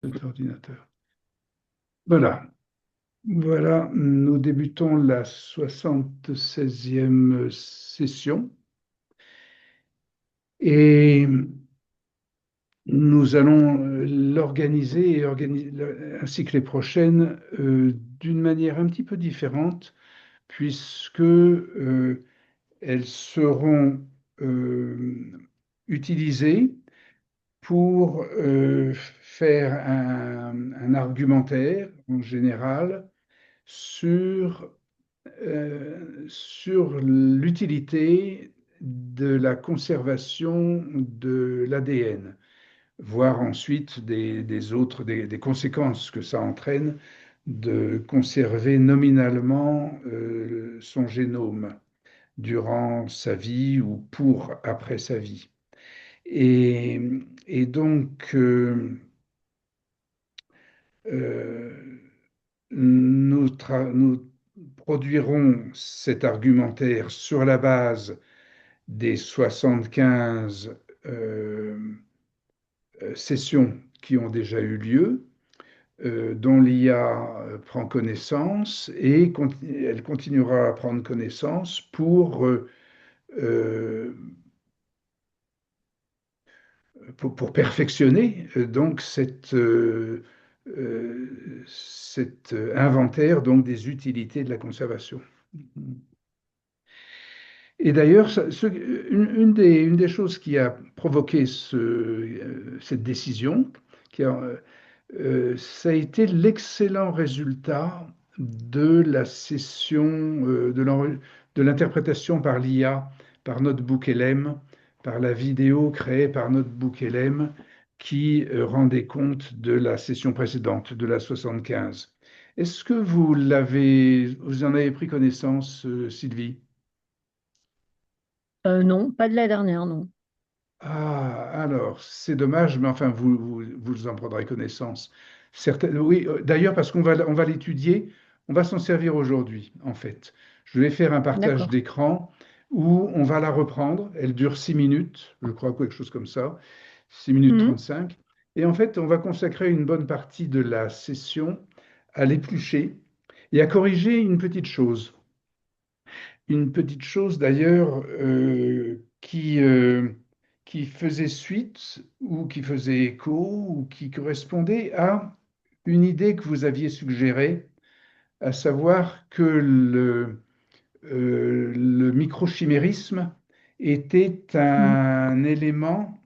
Cet ordinateur. Voilà. Voilà, nous débutons la 76e session et nous allons l'organiser ainsi que les prochaines d'une manière un petit peu différente puisque elles seront utilisées pour faire un argumentaire en général sur, sur l'utilité de la conservation de l'ADN, voir ensuite des conséquences que ça entraîne de conserver nominalement son génome durant sa vie ou pour après sa vie. Et, et donc, euh, nous produirons cet argumentaire sur la base des 75 euh, sessions qui ont déjà eu lieu, dont l'IA prend connaissance et elle continuera à prendre connaissance euh, pour perfectionner donc cet inventaire donc des utilités de la conservation. Et d'ailleurs, une des choses qui a provoqué cette décision, ça a été l'excellent résultat de la session de l'interprétation par l'IA, par NotebookLM, par la vidéo créée par NotebookLM, qui rendait compte de la session précédente, de la 75. Est-ce que vous en avez pris connaissance, Sylvie? Non, pas de la dernière, non. Ah, alors, c'est dommage, mais enfin, vous en prendrez connaissance. Oui, d'ailleurs, parce on va l'étudier, on va s'en servir aujourd'hui, en fait. Je vais faire un partage D'accord. d'écran où on va la reprendre. Elle dure 6 minutes, je crois, quelque chose comme ça, 6 minutes Mhm. 35. Et en fait, on va consacrer une bonne partie de la session à l'éplucher et à corriger une petite chose. Une petite chose d'ailleurs qui faisait suite ou qui faisait écho ou qui correspondait à une idée que vous aviez suggérée, à savoir que le microchimérisme était Mhm. un élément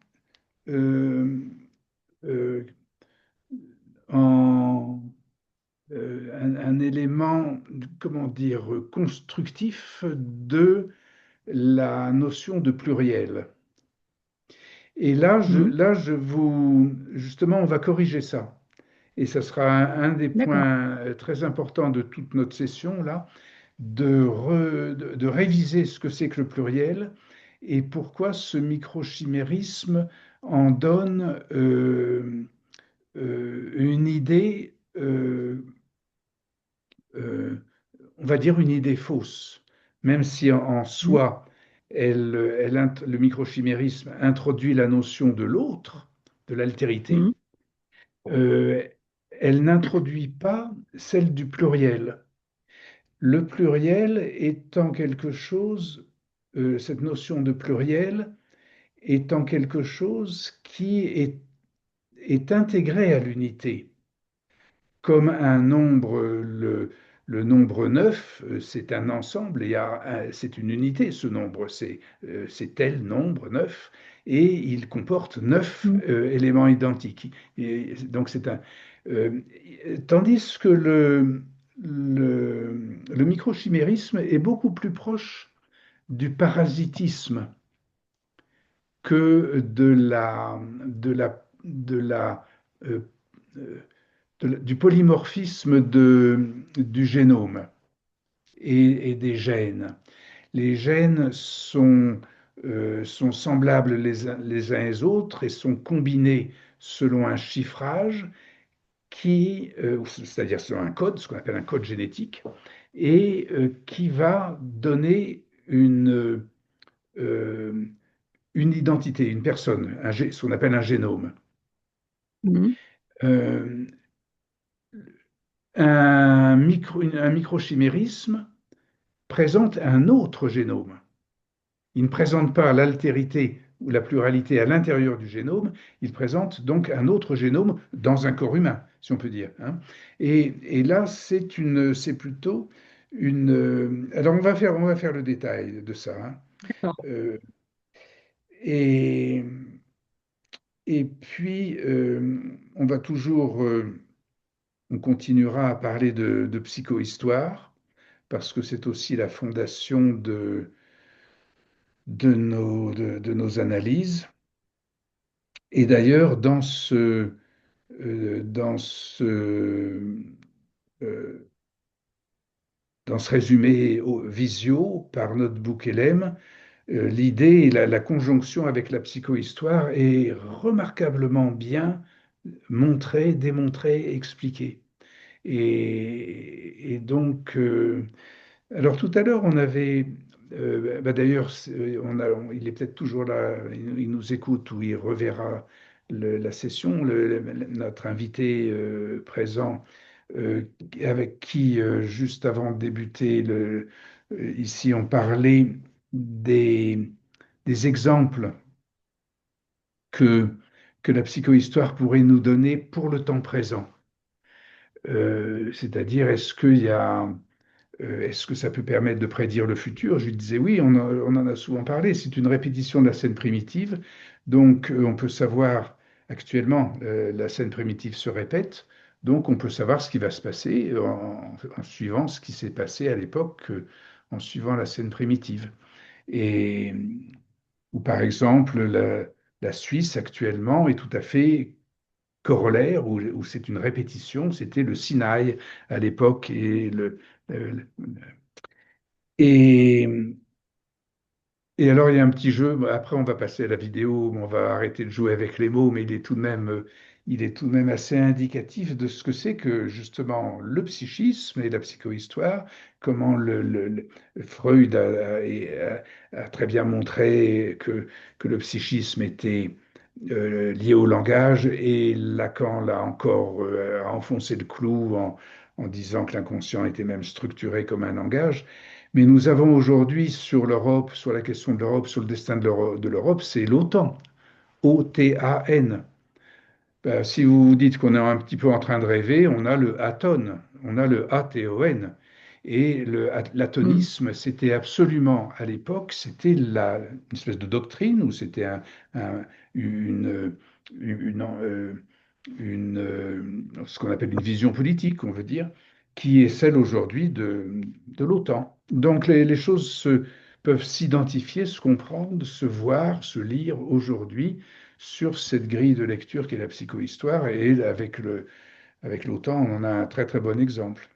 euh, euh, en, un élément, comment dire, constructif de la notion de pluriel. Et Mhm. justement, on va corriger ça. Et ça sera un des D'accord. points très importants de toute notre session, là, de réviser ce que c'est que le pluriel et pourquoi ce microchimérisme en donne une idée, euh, on va dire une idée fausse, même si en Mhm. soi, le microchimérisme introduit la notion de l'autre, de l'altérité, Mhm. euh, elle n'introduit pas celle du pluriel. Le pluriel étant quelque chose, cette notion de pluriel étant quelque chose est intégré à l'unité comme un nombre, le nombre 9, c'est un ensemble, c'est une unité, ce nombre, c'est tel nombre 9, et il comporte 9 Mhm. éléments identiques. Et donc euh, tandis que le microchimérisme est beaucoup plus proche du parasitisme que de la, euh, euh, du polymorphisme du génome et des gènes. Les gènes sont semblables les uns aux autres et sont combinés selon un chiffrage c'est-à-dire selon un code, ce qu'on appelle un code génétique, et qui va donner euh, une identité, une personne, ce qu'on appelle un génome. Mhm. euh, un microchimérisme présente un autre génome. Il ne présente pas l'altérité ou la pluralité à l'intérieur du génome, il présente donc un autre génome dans un corps humain, si on peut dire, hein. Et là, c'est plutôt une. Alors, on va faire le détail de ça, hein. D'accord. Euh, et, et puis, on va toujours, on continuera à parler de psychohistoire, parce que c'est aussi la fondation de nos analyses. Et d'ailleurs, euh, dans ce, euh, dans ce résumé visio par notre bouc LM, l'idée et la conjonction avec la psychohistoire est remarquablement bien montrée, démontrée, expliquée. Et donc, alors tout à l'heure, on avait, d'ailleurs, il est peut-être toujours là, il nous écoute ou il reverra la session, notre invité présent, euh, avec qui, juste avant de débuter, ici, on parlait des, des exemples que, que la psychohistoire pourrait nous donner pour le temps présent. C'est-à-dire, est-ce que ça peut permettre de prédire le futur? Je lui disais oui, on en a souvent parlé. C'est une répétition de la scène primitive. Donc, on peut savoir actuellement, la scène primitive se répète. Donc, on peut savoir ce qui va se passer en suivant ce qui s'est passé à l'époque, en suivant la scène primitive. Et, ou par exemple, la Suisse actuellement est tout à fait corollaire, où c'est une répétition. C'était le Sinaï à l'époque le- et, et alors, il y a un petit jeu. Après, on va passer à la vidéo. On va arrêter de jouer avec les mots, mais il est tout de même assez indicatif de ce que c'est que, justement, le psychisme et la psychohistoire, comment Freud a très bien montré que le psychisme était lié au langage, et Lacan l'a encore enfoncé le clou en disant que l'inconscient était même structuré comme un langage. Mais nous avons aujourd'hui sur l'Europe, sur la question de l'Europe, sur le destin de l'Europe, c'est l'OTAN, OTAN. Si vous vous dites qu'on est un petit peu en train de rêver, on a le ATON, on a le ATON. Et Mm. l'atonisme, c'était absolument, à l'époque, c'était une espèce de doctrine, ou c'était un- une, une, ce qu'on appelle une vision politique, on veut dire, qui est celle aujourd'hui de l'OTAN. Donc les choses peuvent s'identifier, se comprendre, se voir, se lire aujourd'hui sur cette grille de lecture qu'est la psychohistoire, et avec l'OTAN, on en a un très très bon exemple.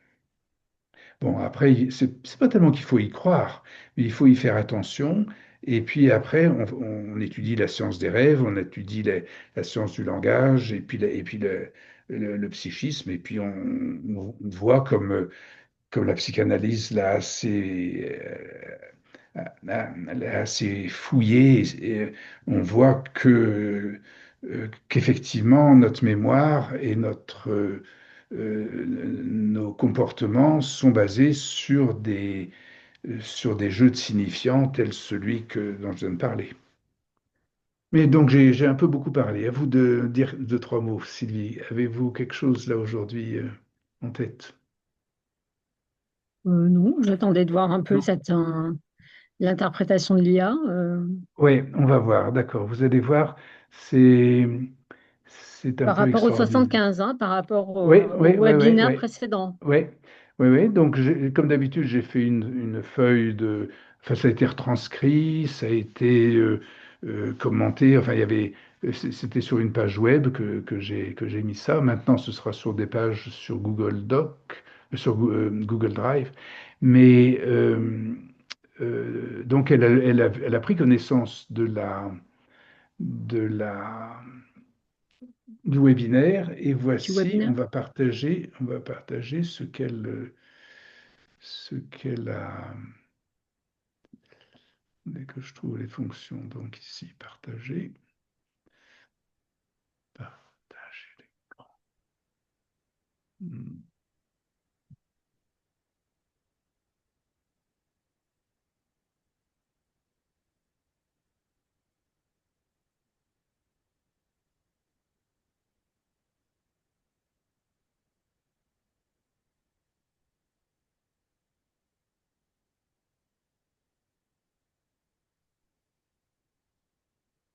Bon, après, c'est pas tellement qu'il faut y croire, mais il faut y faire attention. Et puis après, on étudie la science des rêves, on étudie la science du langage, et puis, le psychisme, et puis on voit comme la psychanalyse l'a assez fouillé, et on voit qu'effectivement, notre mémoire et nos comportements sont basés sur des jeux de signifiants tels dont je viens de parler. Mais donc j'ai un peu beaucoup parlé. À vous de dire deux, trois mots, Sylvie. Avez-vous quelque chose là aujourd'hui en tête? Non, j'attendais de voir un peu Non. l'interprétation de l'IA. Oui, on va voir, d'accord. Vous allez voir, c'est c'est un Par peu rapport au extraordinaire. 75, hein, par rapport Oui, au oui, oui, oui, webinaire oui. précédent. Oui, oui, oui. Donc, comme d'habitude, j'ai fait une feuille de. Enfin, ça a été retranscrit, ça a été commenté. Enfin, c'était sur une page web que j'ai mis ça. Maintenant, ce sera sur des pages sur Google Doc, Google Drive. Mais donc, elle a pris connaissance de la, du webinaire, et Du voici, webinaire. on va partager ce qu'elle a, dès que je trouve les fonctions, donc ici, partager, partager l'écran. Je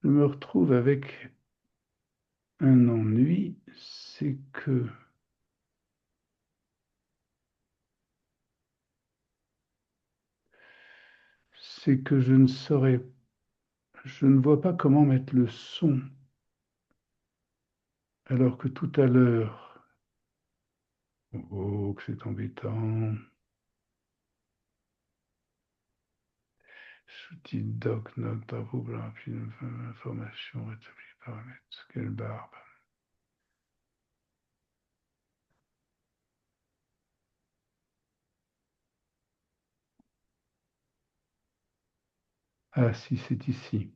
me retrouve avec un ennui, c'est que je ne vois pas comment mettre le son, alors que tout à l'heure, oh, que c'est embêtant. Sous-titre doc, note, infographie, information, rétablir paramètres. Quelle barbe. Ah, si, c'est ici.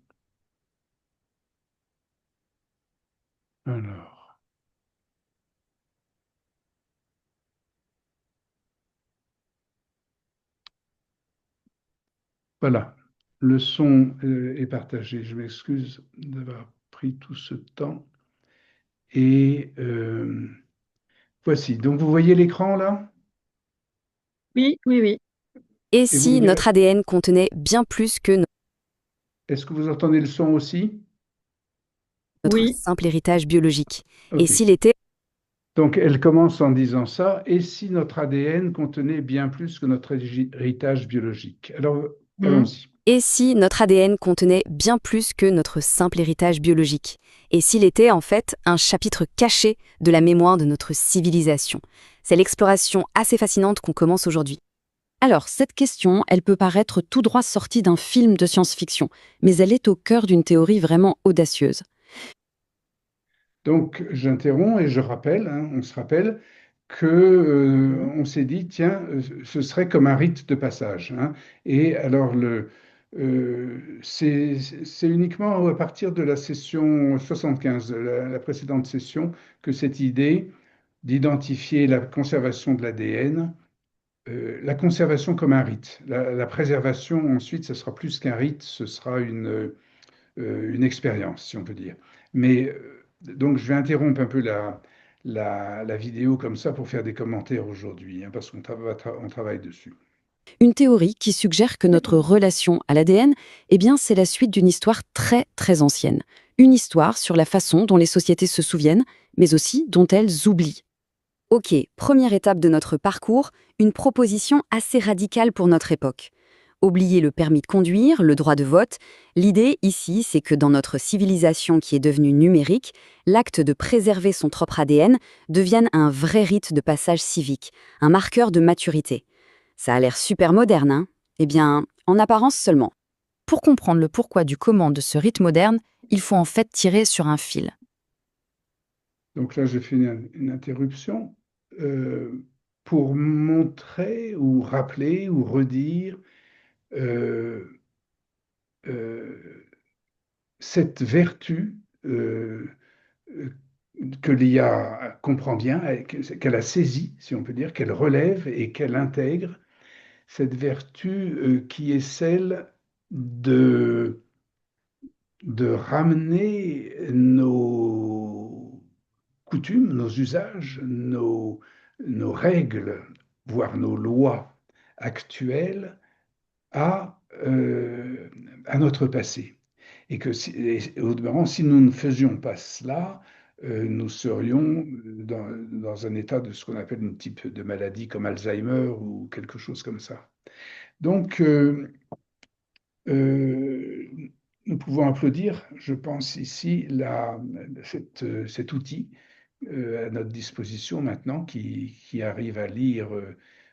Alors, voilà. Le son est partagé. Je m'excuse d'avoir pris tout ce temps. Et voici. Donc, vous voyez l'écran là? Oui, oui, oui. Et Et vous si notre ADN contenait bien plus que est-ce que vous entendez le son aussi? notre Oui. simple héritage biologique? Et OK. s'il était Donc, elle commence en disant ça. Et si notre ADN contenait bien plus que notre héritage biologique? Alors, allons-y. Et si notre ADN contenait bien plus que notre simple héritage biologique? Et s'il était en fait un chapitre caché de la mémoire de notre civilisation? C'est l'exploration assez fascinante qu'on commence aujourd'hui. Alors, cette question, elle peut paraître tout droit sortie d'un film de science-fiction, mais elle est au cœur d'une théorie vraiment audacieuse. Donc, j'interromps et je rappelle, hein, on se rappelle que on s'est dit, tiens, ce serait comme un rite de passage, hein. Et alors, c'est uniquement à partir de la session 75, la précédente session, que cette idée d'identifier la conservation de l'ADN, la conservation comme un rite. La préservation, ensuite, ce sera plus qu'un rite, ce sera une expérience, si on peut dire. Mais donc, je vais interrompre un peu la vidéo comme ça pour faire des commentaires aujourd'hui, hein, parce on travaille dessus. Une théorie qui suggère que notre relation à l'ADN, eh bien, c'est la suite d'une histoire très, très ancienne. Une histoire sur la façon dont les sociétés se souviennent, mais aussi dont elles oublient. Ok, première étape de notre parcours, une proposition assez radicale pour notre époque. Oublier le permis de conduire, le droit de vote. L'idée ici, c'est que dans notre civilisation qui est devenue numérique, l'acte de préserver son propre ADN devienne un vrai rite de passage civique, un marqueur de maturité. Ça a l'air super moderne, hein? Eh bien, en apparence seulement. Pour comprendre le pourquoi du comment de ce rite moderne, il faut en fait tirer sur un fil. Donc là, j'ai fait une interruption pour montrer ou rappeler ou redire euh, euh, cette vertu euh, que l'IA comprend bien, qu'elle a saisie, si on peut dire, qu'elle relève et qu'elle intègre, cette vertu qui est celle de, de ramener nos coutumes, nos usages, nos règles, voire nos lois actuelles à notre passé. Et que, au demeurant, si nous ne faisions pas cela, nous serions dans un état de ce qu'on appelle un type de maladie comme Alzheimer ou quelque chose comme ça. Donc, euh, nous pouvons applaudir, je pense ici, cet outil à notre disposition maintenant qui arrive à lire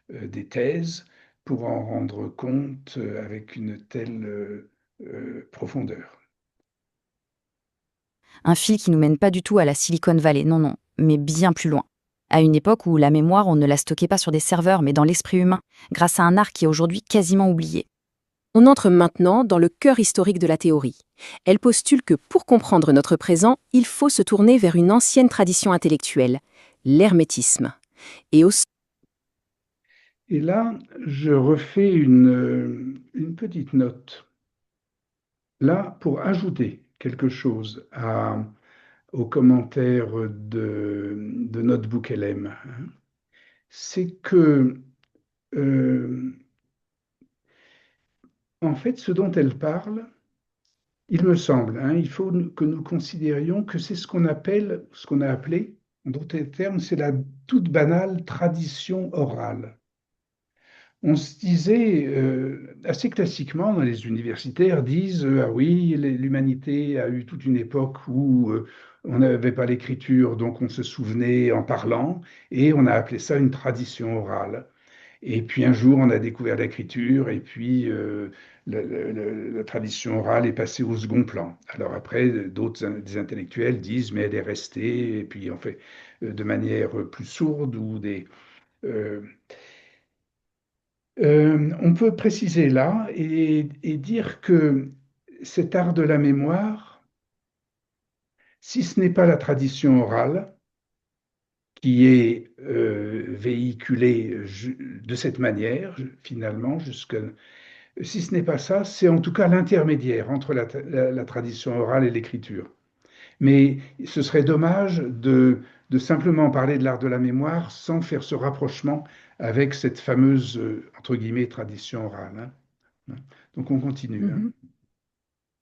des thèses pour en rendre compte avec une telle profondeur. Un fil qui nous mène pas du tout à la Silicon Valley, non, non, mais bien plus loin. À une époque où la mémoire, on ne la stockait pas sur des serveurs, mais dans l'esprit humain, grâce à un art qui est aujourd'hui quasiment oublié. On entre maintenant dans le cœur historique de la théorie. Elle postule que pour comprendre notre présent, il faut se tourner vers une ancienne tradition intellectuelle, l'hermétisme. Et Et là, je refais une petite note, là, pour ajouter quelque chose aux commentaires de Notebook LM, hein. C'est que, euh, en fait, ce dont elle parle, il me semble, hein, il faut que nous considérions que c'est ce qu'on a appelé, en d'autres termes, c'est la toute banale tradition orale. On se disait, assez classiquement, dans les universitaires disent, ah oui, l'humanité a eu toute une époque où on n'avait pas l'écriture, donc on se souvenait en parlant, et on a appelé ça une tradition orale. Et puis un jour, on a découvert l'écriture, et puis la tradition orale est passée au second plan. Alors après, des intellectuels disent, mais elle est restée, et puis en fait, de manière plus sourde, euh, on peut préciser là et dire que cet art de la mémoire, si ce n'est pas la tradition orale, qui est véhiculée de cette manière, finalement, si ce n'est pas ça, c'est en tout cas l'intermédiaire entre la tradition orale et l'écriture. Mais ce serait dommage de simplement parler de l'art de la mémoire sans faire ce rapprochement avec cette fameuse, entre guillemets, tradition orale, hein. Donc on continue, hein. Mhm.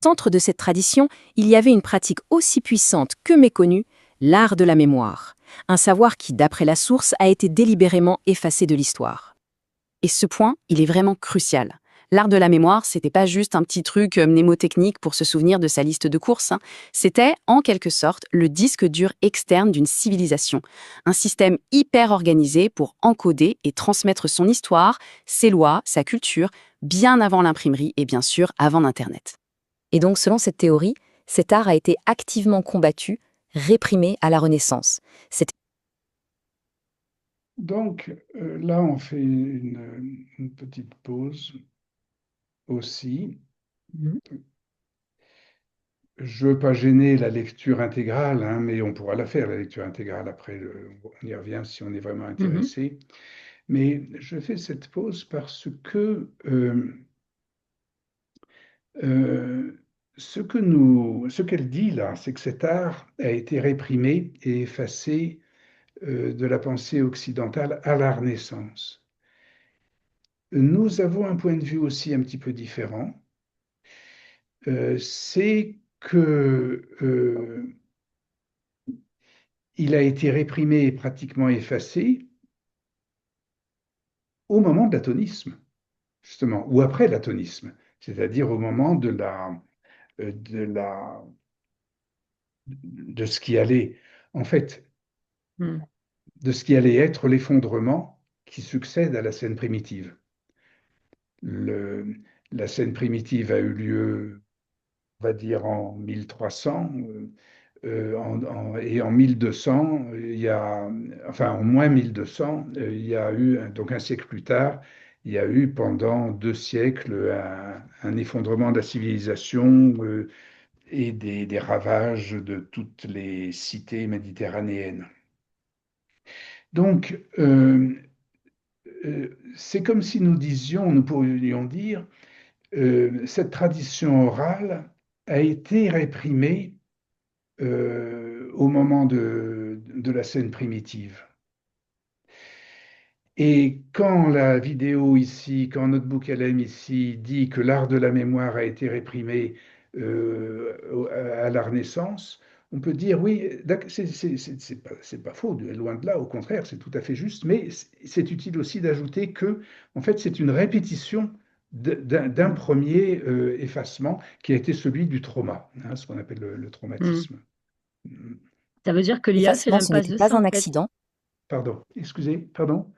centre de cette tradition, il y avait une pratique aussi puissante que méconnue, l'art de la mémoire, un savoir qui, d'après la source, a été délibérément effacé de l'histoire. Et ce point, il est vraiment crucial. L'art de la mémoire, c'était pas juste un petit truc mnémotechnique pour se souvenir de sa liste de courses, hein. C'était, en quelque sorte, le disque dur externe d'une civilisation. Un système hyper organisé pour encoder et transmettre son histoire, ses lois, sa culture, bien avant l'imprimerie et bien sûr avant l'Internet. Et donc, selon cette théorie, cet art a été activement combattu, réprimé à la Renaissance. Donc là, on fait une petite pause aussi. Mhm. Je ne veux pas gêner la lecture intégrale, hein, mais on pourra la faire, la lecture intégrale après. On y revient si on est vraiment Mhm. intéressé. Mais je fais cette pause parce que euh, ce qu'elle dit là, c'est que cet art a été réprimé et effacé de la pensée occidentale à la Renaissance. Nous avons un point de vue aussi un petit peu différent. C'est que il a été réprimé et pratiquement effacé au moment de l'atonisme, justement, ou après l'atonisme, c'est-à-dire au moment de la, de ce qui allait, en fait, Mhm. de ce qui allait être l'effondrement qui succède à la scène primitive. Le- la scène primitive a eu lieu, on va dire, en 1300, et en 1200, il y a, enfin en moins 1200, il y a eu, donc un siècle plus tard, il y a eu pendant 2 siècles un effondrement de la civilisation et des ravages de toutes les cités méditerranéennes. Donc, c'est comme si nous disions, nous pourrions dire, cette tradition orale a été réprimée au moment de la scène primitive. Et quand la vidéo ici, quand Notebook LM ici dit que l'art de la mémoire a été réprimé à la Renaissance, on peut dire oui, c'est pas faux, loin de là, au contraire, c'est tout à fait juste, mais c'est utile aussi d'ajouter que, en fait, c'est une répétition d'un premier effacement qui a été celui du trauma, hein, ce qu'on appelle le Mhm. traumatisme. Ça veut dire que l'IA fait L'effacement, ce l'impasse n'était dessus, pas en un fait. accident. Pardon, excusez, pardon.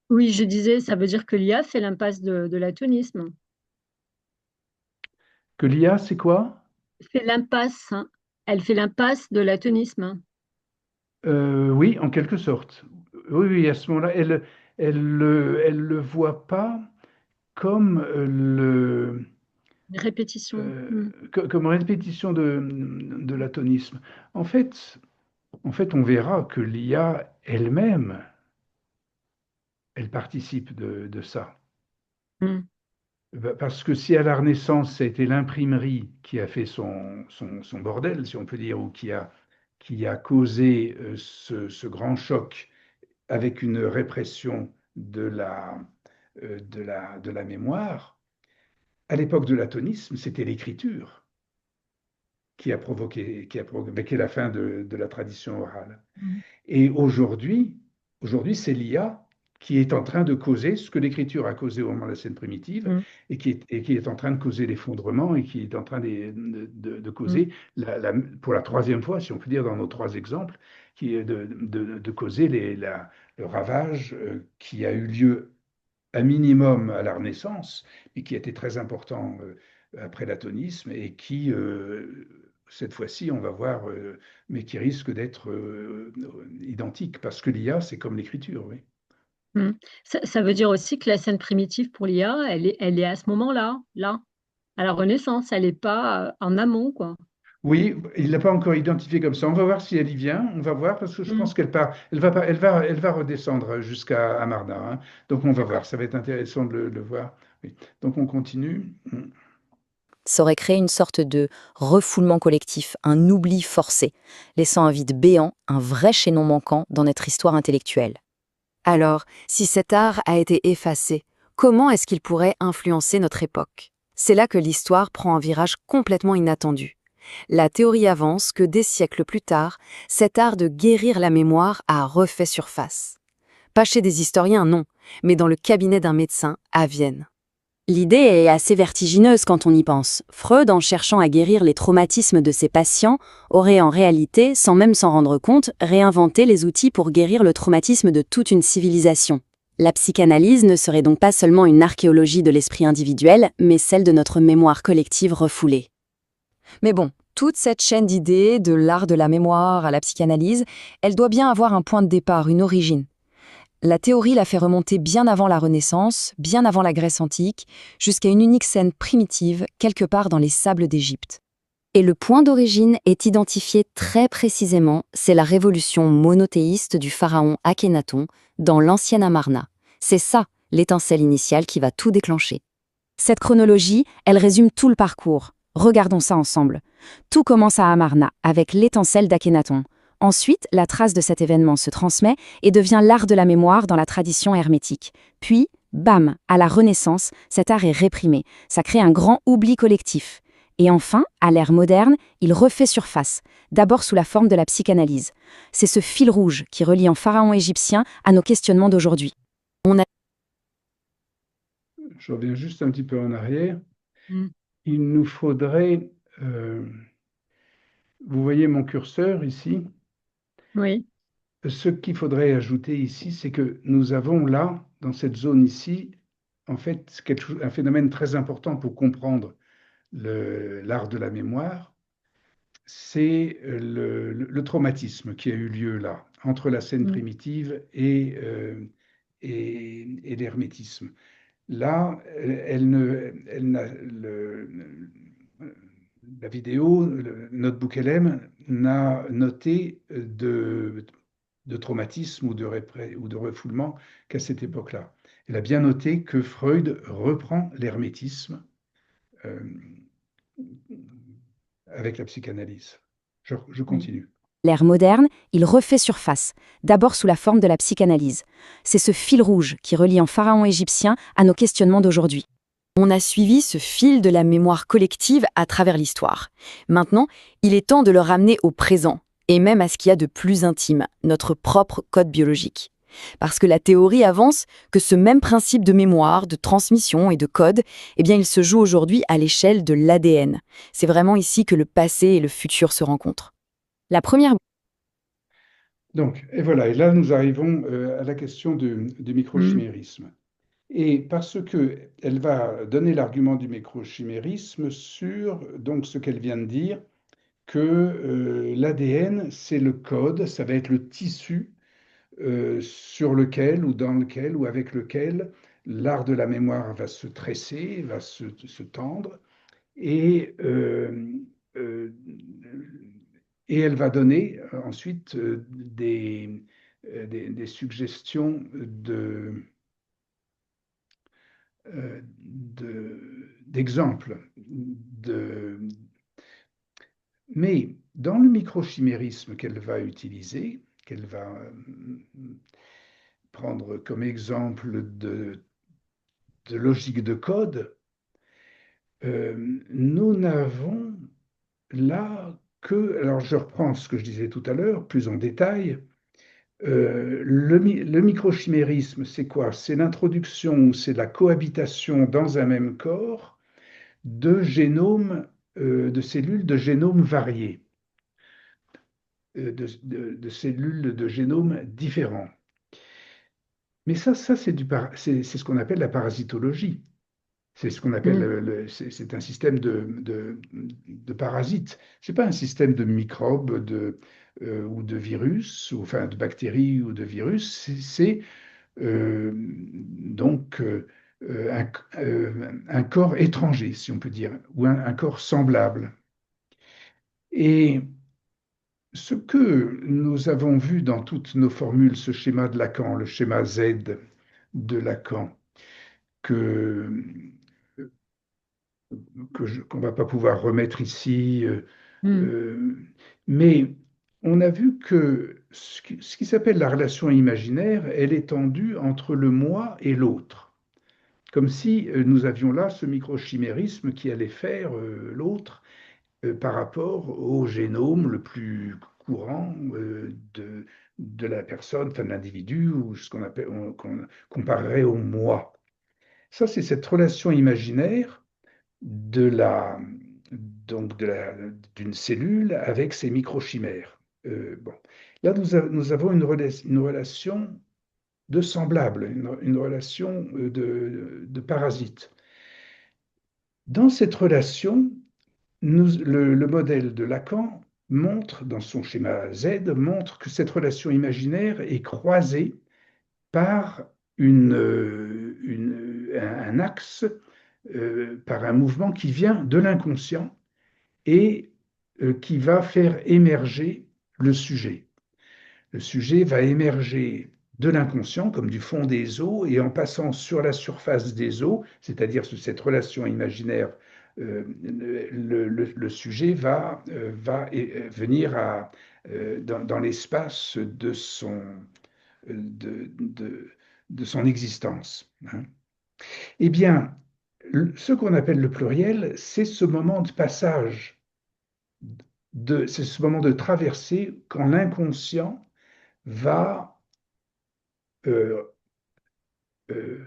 Oui, je disais, ça veut dire que l'IA fait l'impasse de l'atonisme. Que l'IA, c'est quoi? Fait l'impasse, hein. Elle fait l'impasse de l'atonisme. Oui, en quelque sorte. Oui, oui, à ce moment-là, elle le voit pas comme Une répétition. euh, Mhm. comme répétition de l'atonisme. En fait, on verra que l'IA elle-même elle participe de ça. Mm. Parce que si à la Renaissance, ça a été l'imprimerie qui a fait son bordel, si on peut dire, ou qui a causé ce grand choc avec une répression de la mémoire, à l'époque de l'atonisme, c'était l'écriture qui a provoqué la fin de la tradition orale. Mm. Et aujourd'hui, c'est l'IA qui est en train de causer ce que l'écriture a causé au moment de la scène primitive Mm. et qui est en train de causer l'effondrement et qui est en train de causer, pour la troisième fois, si on peut dire, dans nos trois exemples, qui est de causer le ravage qui a eu lieu un minimum à la Renaissance, mais qui a été très important après l'atonisme et qui, cette fois-ci, on va voir, mais qui risque d'être identique, parce que l'IA, c'est comme l'écriture, oui. Mm. Ça veut dire aussi que la scène primitive pour l'IA, elle est à ce moment-là, là, à la Renaissance, elle n'est pas en amont, quoi. Oui, il ne l'a pas encore identifié comme ça. On va voir si elle y vient. On va voir parce que je Mm. pense qu'elle part. Elle va redescendre jusqu'à Amarna, hein. Donc on va voir. Ça va être intéressant de le voir. Oui. Donc on continue. Ça aurait créé une sorte de refoulement collectif, un oubli forcé, laissant un vide béant, un vrai chaînon manquant dans notre histoire intellectuelle. Alors, si cet art a été effacé, comment est-ce qu'il pourrait influencer notre époque? C'est là que l'histoire prend un virage complètement inattendu. La théorie avance que des siècles plus tard, cet art de guérir la mémoire a refait surface. Pas chez des historiens, non, mais dans le cabinet d'un médecin à Vienne. L'idée est assez vertigineuse quand on y pense. Freud, en cherchant à guérir les traumatismes de ses patients, aurait en réalité, sans même s'en rendre compte, réinventé les outils pour guérir le traumatisme de toute une civilisation. La psychanalyse ne serait donc pas seulement une archéologie de l'esprit individuel, mais celle de notre mémoire collective refoulée. Mais bon, toute cette chaîne d'idées, de l'art de la mémoire à la psychanalyse, elle doit bien avoir un point de départ, une origine. La théorie l'a fait remonter bien avant la Renaissance, bien avant la Grèce antique, jusqu'à une unique scène primitive, quelque part dans les sables d'Égypte. Et le point d'origine est identifié très précisément, c'est la révolution monothéiste du pharaon Akhénaton dans l'ancienne Amarna. C'est ça, l'étincelle initiale qui va tout déclencher. Cette chronologie, elle résume tout le parcours. Regardons ça ensemble. Tout commence à Amarna, avec l'étincelle d'Akhénaton. Ensuite, la trace de cet événement se transmet et devient l'art de la mémoire dans la tradition hermétique. Puis, bam, à la Renaissance, cet art est réprimé. Ça crée un grand oubli collectif. Et enfin, à l'ère moderne, il refait surface, d'abord sous la forme de la psychanalyse. C'est ce fil rouge qui relie en pharaon égyptien à nos questionnements d'aujourd'hui. Je reviens juste un petit peu en arrière. Mm. Il nous faudrait, euh, vous voyez mon curseur ici, Oui. ce qu'il faudrait ajouter ici, c'est que nous avons là, dans cette zone ici, en fait, un phénomène très important pour comprendre l'art de la mémoire, c'est le traumatisme qui a eu lieu là, entre la scène Mm. primitive et l'hermétisme. Là, la vidéo, le Notebook LM, n'a noté de traumatisme ou de refoulement qu'à cette époque-là. Elle a bien noté que Freud reprend l'hermétisme euh, avec la psychanalyse. Je Oui. continue. L'ère moderne, il refait surface, d'abord sous la forme de la psychanalyse. C'est ce fil rouge qui relie en pharaon égyptien à nos questionnements d'aujourd'hui. On a suivi ce fil de la mémoire collective à travers l'histoire. Maintenant, il est temps de le ramener au présent, et même à ce qu'il y a de plus intime, notre propre code biologique. Parce que la théorie avance que ce même principe de mémoire, de transmission et de code, eh bien, il se joue aujourd'hui à l'échelle de l'ADN. C'est vraiment ici que le passé et le futur se rencontrent. La première Donc, et voilà, et là nous arrivons à la question du Mm. microchimérisme. Et parce que elle va donner l'argument du microchimérisme sur donc ce qu'elle vient de dire, que l'ADN, c'est le code, ça va être le tissu sur lequel ou dans lequel ou avec lequel l'art de la mémoire va se tresser, va se tendre, et, euh, euh, et elle va donner ensuite des suggestions d'exemples. Mais dans le microchimérisme qu'elle va utiliser, qu'elle va prendre comme exemple de logique de code, nous n'avons là que, alors je reprends ce que je disais tout à l'heure, plus en détail, le microchimérisme, c'est quoi? C'est l'introduction ou c'est la cohabitation dans un même corps de génomes, de cellules de génomes variés, de cellules de génomes différents. Mais ça c'est ce qu'on appelle la parasitologie. C'est ce qu'on appelle, c'est un système de parasites. Ce n'est pas un système de microbes ou de virus, ou enfin de bactéries ou de virus. C'est donc un corps étranger, si on peut dire, ou un corps semblable. Et ce que nous avons vu dans toutes nos formules, ce schéma de Lacan, le schéma Z de Lacan, que qu'on ne va pas pouvoir remettre ici. Mm. Euh, mais on a vu que ce qui s'appelle la relation imaginaire, elle est tendue entre le moi et l'autre. Comme si nous avions là ce microchimérisme qui allait faire l'autre par rapport au génome le plus courant de la personne, enfin de l'individu, ou ce qu'on comparerait au moi. Ça, c'est cette relation imaginaire de la, donc d'une cellule avec ses microchimères. Bon. Là, nous avons une relation de semblable, une relation de parasite. Dans cette relation, le modèle de Lacan montre, dans son schéma Z, montre que cette relation imaginaire est croisée par un axe, par un mouvement qui vient de l'inconscient et qui va faire émerger le sujet. Le sujet va émerger de l'inconscient, comme du fond des eaux, et en passant sur la surface des eaux, c'est-à-dire sur cette relation imaginaire, le sujet va venir dans l'espace de son existence. Hein. Eh bien, ce qu'on appelle le pluriel, c'est ce moment de passage, c'est ce moment de traversée quand l'inconscient va, euh, euh,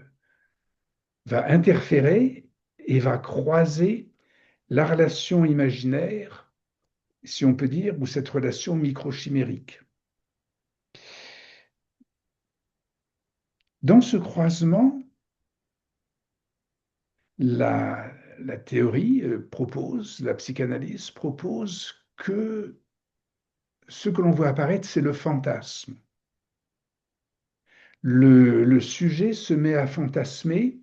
va interférer et va croiser la relation imaginaire, si on peut dire, ou cette relation microchimérique. Dans ce croisement, la théorie propose, la psychanalyse propose que ce que l'on voit apparaître, c'est le fantasme. Le sujet se met à fantasmer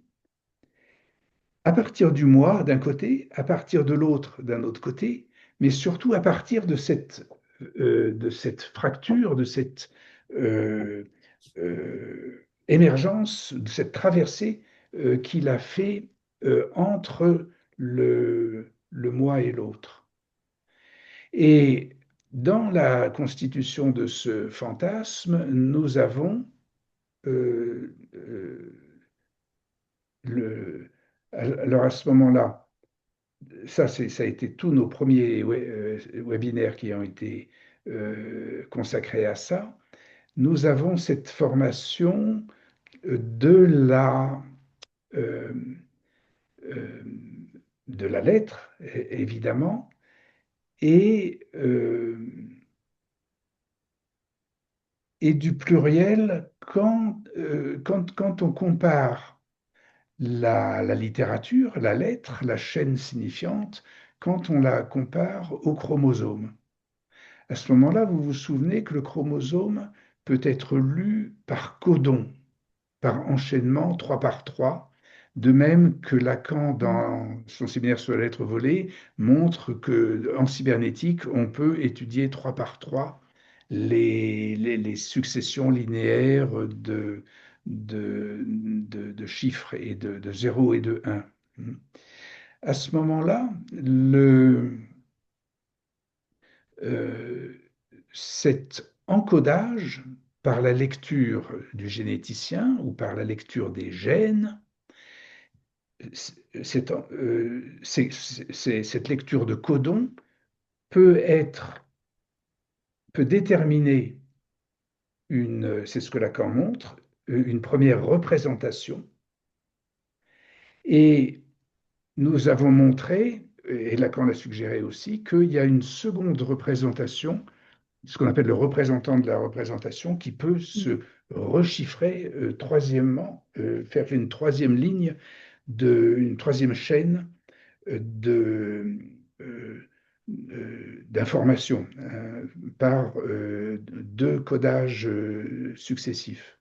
à partir du moi d'un côté, à partir de l'autre d'un autre côté, mais surtout à partir de cette fracture, de cette émergence, de cette traversée qu'il a fait entre le moi et l'autre. Et dans la constitution de ce fantasme, nous avons alors à ce moment-là, ça a été tous nos premiers webinaires qui ont été consacrés à ça. Nous avons cette formation de euh, euh, de la lettre, évidemment, et et du pluriel quand on compare la littérature, la lettre, la chaîne signifiante, quand on la compare au chromosome. À ce moment-là, vous vous souvenez que le chromosome peut être lu par codon, par enchaînement 3 par 3, de même que Lacan, dans son séminaire sur la lettre volée, montre qu'en cybernétique, on peut étudier 3 par 3 les successions linéaires de chiffres et de 0 et de 1. À ce moment-là, cet encodage par la lecture du généticien ou par la lecture des gènes, cette lecture de codon peut déterminer c'est ce que Lacan montre, une première représentation. Et nous avons montré, et Lacan l'a suggéré aussi, qu'il y a une seconde représentation, ce qu'on appelle le représentant de la représentation, qui peut se rechiffrer troisièmement, faire une troisième ligne, une troisième chaîne de, d'informations par deux codages successifs.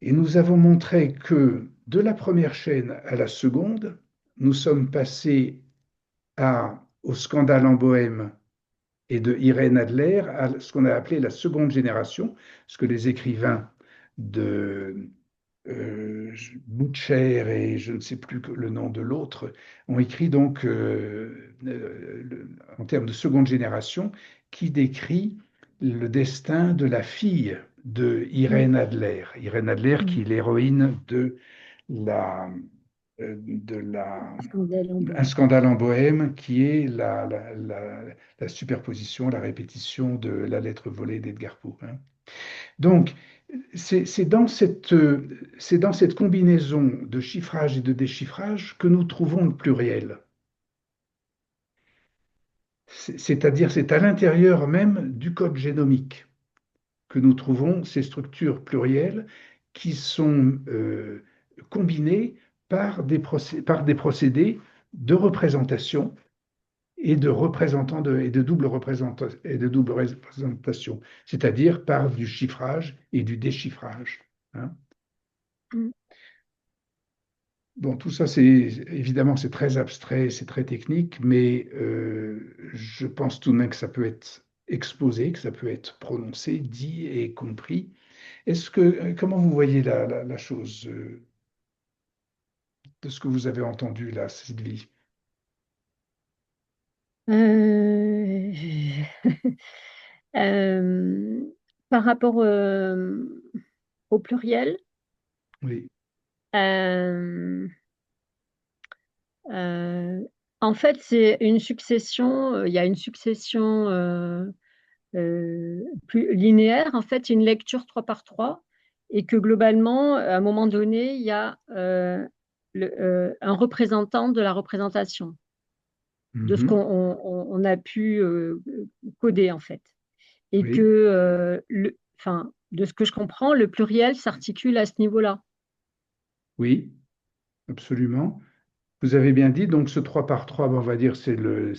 Et nous avons montré que de la première chaîne à la seconde, nous sommes passés au scandale en Bohème et de Irène Adler à ce qu'on a appelé la seconde génération, ce que les écrivains de Butcher et je ne sais plus le nom de l'autre ont écrit donc en termes de seconde génération qui décrit le destin de la fille de Irène Adler. Irène Adler qui est l'héroïne la, un scandale en Bohème qui est la superposition, la répétition de la lettre volée d'Edgar Poe. Hein. Donc, c'est dans cette combinaison de chiffrage et de déchiffrage que nous trouvons le pluriel. C'est-à-dire, c'est à l'intérieur même du code génomique que nous trouvons ces structures plurielles qui sont combinées par des procédés de représentation et de double représentation, c'est-à-dire par du chiffrage et du déchiffrage. Hein. Bon, tout ça, évidemment, c'est très abstrait, c'est très technique, mais je pense tout de même que ça peut être exposé, que ça peut être prononcé, dit et compris. Comment vous voyez la chose de ce que vous avez entendu là, Sylvie? Euh, Par rapport au pluriel, Oui, euh, euh, en fait, c'est une succession, il y a une succession plus linéaire, en fait, une lecture 3 par 3, et que globalement, à un moment donné, il y a un représentant de la représentation, de ce mhm, qu'on a pu coder, en fait. Et que, oui, enfin, de ce que je comprends, le pluriel s'articule à ce niveau-là. oui, absolument. Vous avez bien dit, donc ce 3 par 3, on va dire, c'est le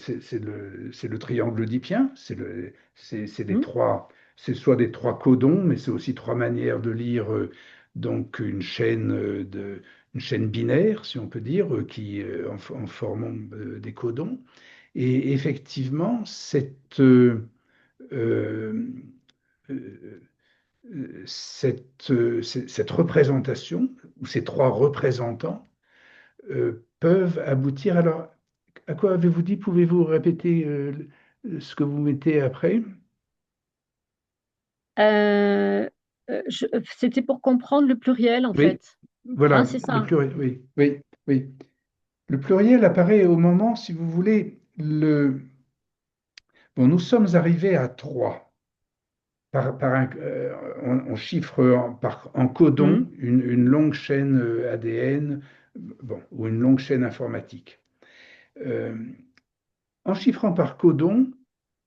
triangle oedipien, c'est les Hmm. trois, c'est soit des trois codons, mais c'est aussi trois manières de lire donc une chaîne binaire, si on peut dire, en formant des codons. Et effectivement, euh, euh, cette représentation, ou ces trois représentants, peuvent aboutir. Alors, à quoi avez-vous dit? Pouvez-vous répéter ce que vous mettez après? Euh, C'était pour comprendre le pluriel, en Oui, fait. Hein, voilà, c'est le ça. pluriel, oui, oui, oui. Le pluriel apparaît au moment, si vous voulez, bon, nous sommes arrivés à 3. On chiffre en codon Hmm. une longue chaîne ADN, bon, ou une longue chaîne informatique. Euh, En chiffrant par codon,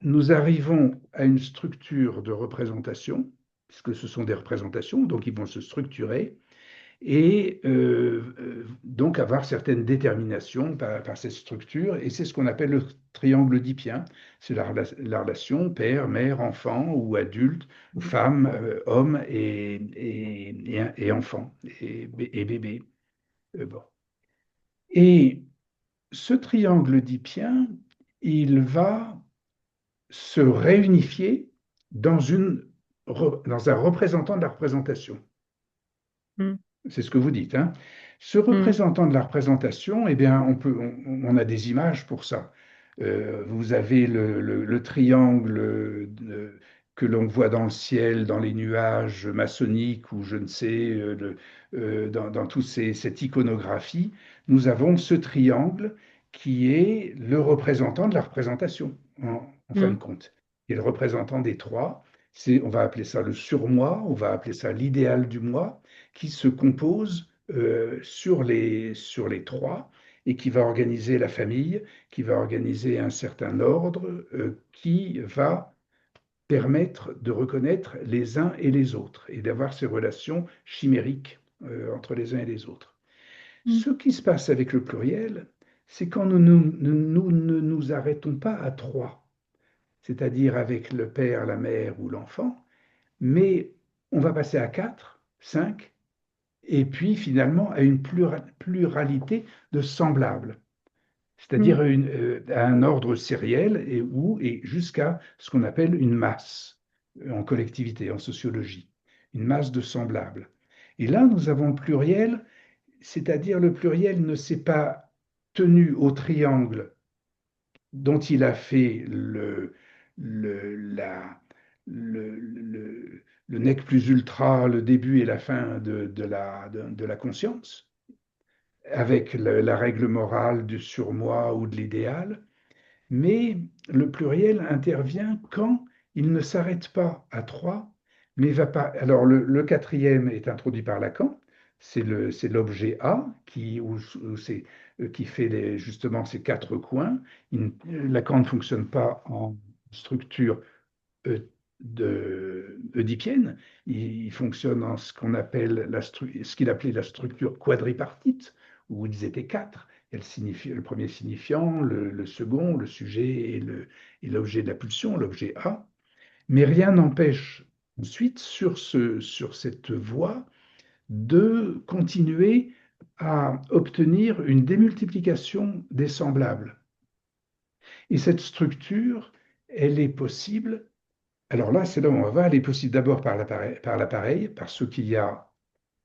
nous arrivons à une structure de représentation, puisque ce sont des représentations, donc ils vont se structurer, et donc avoir certaines déterminations par cette structure, et c'est ce qu'on appelle le triangle oedipien. C'est la relation père, mère, enfant, ou adulte, ou femme, homme et enfant, et bébé. Bon. Et ce triangle oedipien, il va se réunifier dans un représentant de la représentation. Mm. C'est ce que vous dites, hein. Ce Mm. représentant de la représentation, eh bien, on a des images pour ça. Vous avez le triangle que l'on voit dans le ciel, dans les nuages maçonniques ou je ne sais, dans toute cette iconographie. Nous avons ce triangle qui est le représentant de la représentation, en fin de Mm. compte, qui est le représentant des trois. On va appeler ça le surmoi, on va appeler ça l'idéal du moi qui se compose sur les trois et qui va organiser la famille, qui va organiser un certain ordre, qui va permettre de reconnaître les uns et les autres et d'avoir ces relations chimériques entre les uns et les autres. Mm. Ce qui se passe avec le pluriel, c'est quand nous ne nous arrêtons pas à trois, c'est-à-dire avec le père, la mère ou l'enfant, mais on va passer à quatre, cinq, et puis finalement à une pluralité de semblables, Mm. c'est-à-dire à un ordre sériel et jusqu'à ce qu'on appelle une masse en collectivité, en sociologie, une masse de semblables. Et là, nous avons le pluriel, c'est-à-dire le pluriel ne s'est pas tenu au triangle dont il a fait le, la, le nec plus ultra, le début et la fin de la conscience, avec la règle morale du surmoi ou de l'idéal, mais le pluriel intervient quand il ne s'arrête pas à trois, mais va pas. Alors le quatrième est introduit par Lacan, c'est l'objet A qui fait justement ces quatre coins. Lacan ne fonctionne pas en structure euh, oedipienne, il fonctionne en ce qu'on appelle ce qu'il appelait la structure quadripartite, où ils étaient quatre. Le premier signifiant, le second, le sujet et l'objet de la pulsion, l'objet A. Mais rien n'empêche ensuite sur cette voie de continuer à obtenir une démultiplication des semblables. Et cette structure, elle est possible. Alors là, c'est là où on va. Elle est possible d'abord par l'appareil, parce qu'il y a,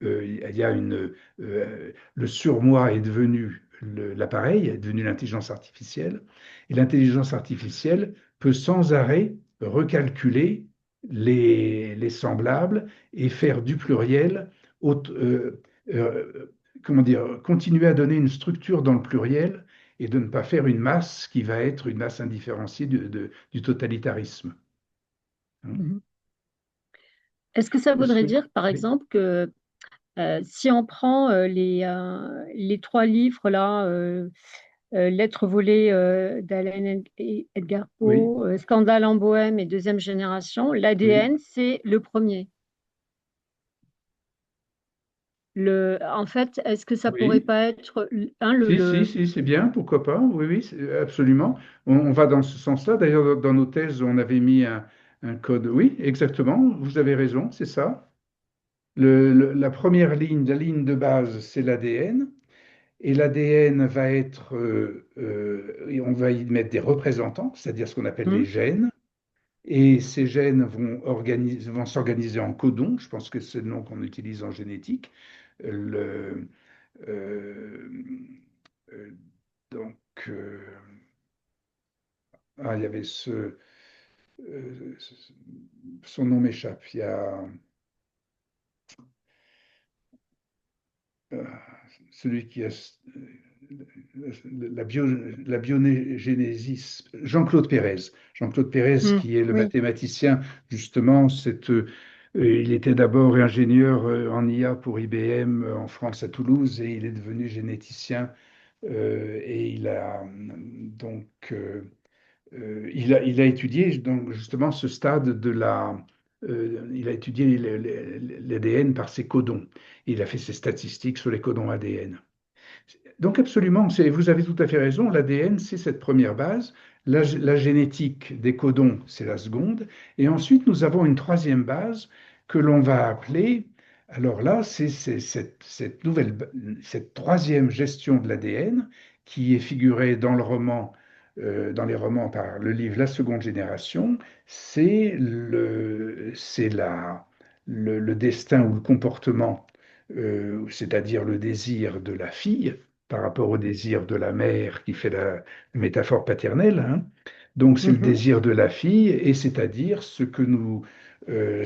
il y a le surmoi est devenu l'appareil, est devenu l'intelligence artificielle. Et l'intelligence artificielle peut sans arrêt recalculer les semblables et faire du pluriel, comment dire, continuer à donner une structure dans le pluriel et de ne pas faire une masse qui va être une masse indifférenciée du totalitarisme, hein. Mhm. Est-ce que ça voudrait Ce- dire, par oui, exemple, que si on prend les trois livres là, Lettres volées d'Alain Edgar oui, Poe, Scandale en Bohème et Deuxième Génération, oui. l'ADN, c'est le premier. En fait, est-ce que ça pourrait Oui. pas être hein, Si, c'est bien, pourquoi pas. Oui, oui, absolument. On va dans ce sens-là. D'ailleurs, dans nos thèses, on avait mis un code. Oui, exactement, vous avez raison, c'est ça. La première ligne, la ligne de base, c'est l'ADN. Et l'ADN va être, et on va y mettre des représentants, c'est-à-dire ce qu'on appelle les Hmm. gènes. Et ces gènes vont s'organiser en codons, je pense que c'est le nom qu'on utilise en génétique. Le, euh, euh, donc, euh, il y avait son nom m'échappe. Il y a euh, celui qui a la biogénésis, Jean-Claude Pérez. Jean-Claude Pérez, Hmm. qui est le Oui. mathématicien, justement, il était d'abord ingénieur en IA pour IBM en France à Toulouse et il est devenu généticien et il a étudié donc justement ce stade il a étudié l'ADN par ses codons. Il a fait ses statistiques sur les codons ADN. Donc absolument, vous avez tout à fait raison, l'ADN, c'est cette première base. La génétique des codons, c'est la seconde. Et ensuite, nous avons une troisième base que l'on va appeler, alors là, c'est cette troisième gestion de l'ADN qui est figurée dans dans les romans par le livre La Seconde Génération, c'est le destin ou le comportement c'est-à-dire le désir de la fille par rapport au désir de la mère qui fait la métaphore paternelle, hein. Donc c'est le Mhm. désir de la fille et c'est-à-dire ce que nous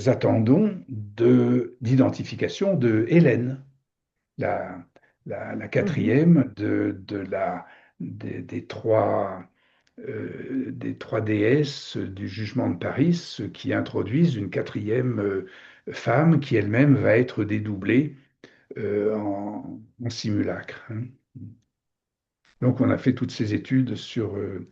attendons d'identification de Hélène, la, la Mhm. quatrième des trois déesses du jugement de Paris, qui introduisent une quatrième femme qui elle-même va être dédoublée en simulacre, hein. Donc on a fait toutes ces études sur... euh,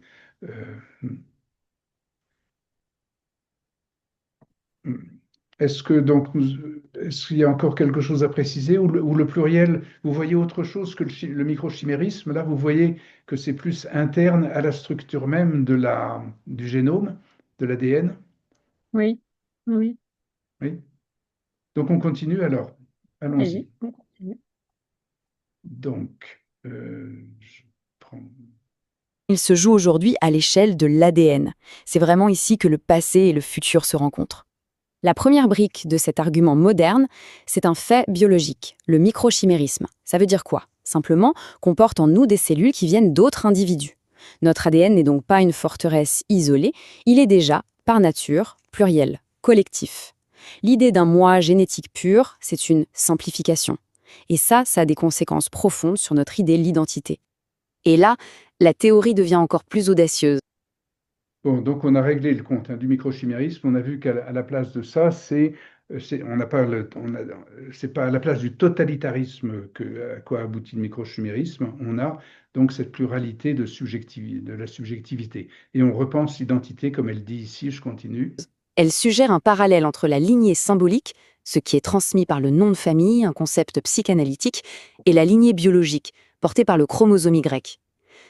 est-ce que donc est-ce qu'il y a encore quelque chose à préciser ou le pluriel, vous voyez autre chose que le microchimérisme? Là, vous voyez que c'est plus interne à la structure même du génome, de l'ADN? Oui, oui, Oui. Donc on continue alors. allez, Allons-y. on continue. Donc, je prends. Il se joue aujourd'hui à l'échelle de l'ADN. C'est vraiment ici que le passé et le futur se rencontrent. La première brique de cet argument moderne, c'est un fait biologique, le microchimérisme. Ça veut dire quoi? Simplement qu'on porte en nous des cellules qui viennent d'autres individus. Notre ADN n'est donc pas une forteresse isolée, il est déjà, par nature, pluriel, collectif. L'idée d'un moi génétique pur, c'est une simplification. Et ça a des conséquences profondes sur notre idée de l'identité. Et là, la théorie devient encore plus audacieuse. Bon, donc on a réglé le compte, hein, du microchimérisme. On a vu à la place de ça, on n'a pas c'est pas à la place du totalitarisme à quoi aboutit le microchimérisme. On a donc cette pluralité de la subjectivité. Et on repense l'identité, comme elle dit ici, je continue. Elle suggère un parallèle entre la lignée symbolique, ce qui est transmis par le nom de famille, un concept psychanalytique, et la lignée biologique, portée par le chromosome Y.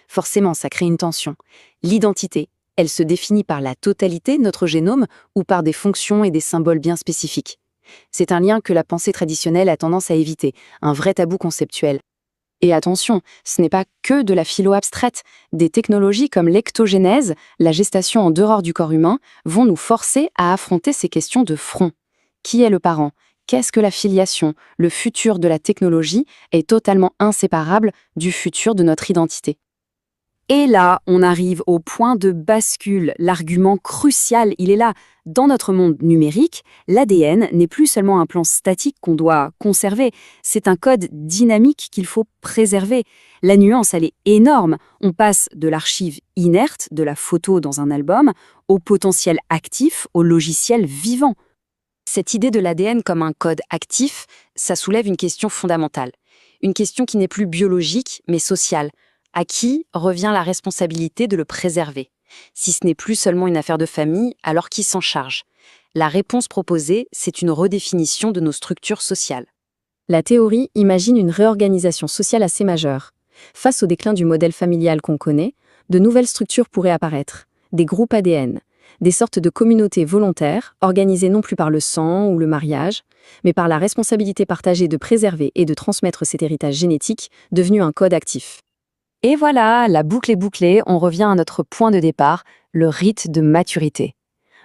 Forcément, ça crée une tension. L'identité, elle se définit par la totalité de notre génome ou par des fonctions et des symboles bien spécifiques. C'est un lien que la pensée traditionnelle a tendance à éviter, un vrai tabou conceptuel. Et attention, ce n'est pas que de la philo abstraite. Des technologies comme l'ectogénèse, la gestation en dehors du corps humain, vont nous forcer à affronter ces questions de front. Qui est le parent? Qu'est-ce que la filiation? Le futur de la technologie est totalement inséparable du futur de notre identité. Et là, on arrive au point de bascule. L'argument crucial, il est là. Dans notre monde numérique, l'ADN n'est plus seulement un plan statique qu'on doit conserver, c'est un code dynamique qu'il faut préserver. La nuance, elle est énorme. On passe de l'archive inerte, de la photo dans un album, au potentiel actif, au logiciel vivant. Cette idée de l'ADN comme un code actif, ça soulève une question fondamentale. Une question qui n'est plus biologique, mais sociale. À qui revient la responsabilité de le préserver? Si ce n'est plus seulement une affaire de famille, alors qui s'en charge? La réponse proposée, c'est une redéfinition de nos structures sociales. La théorie imagine une réorganisation sociale assez majeure. Face au déclin du modèle familial qu'on connaît, de nouvelles structures pourraient apparaître, des groupes ADN, des sortes de communautés volontaires, organisées non plus par le sang ou le mariage, mais par la responsabilité partagée de préserver et de transmettre cet héritage génétique devenu un code actif. Et voilà, la boucle est bouclée, on revient à notre point de départ, le rite de maturité.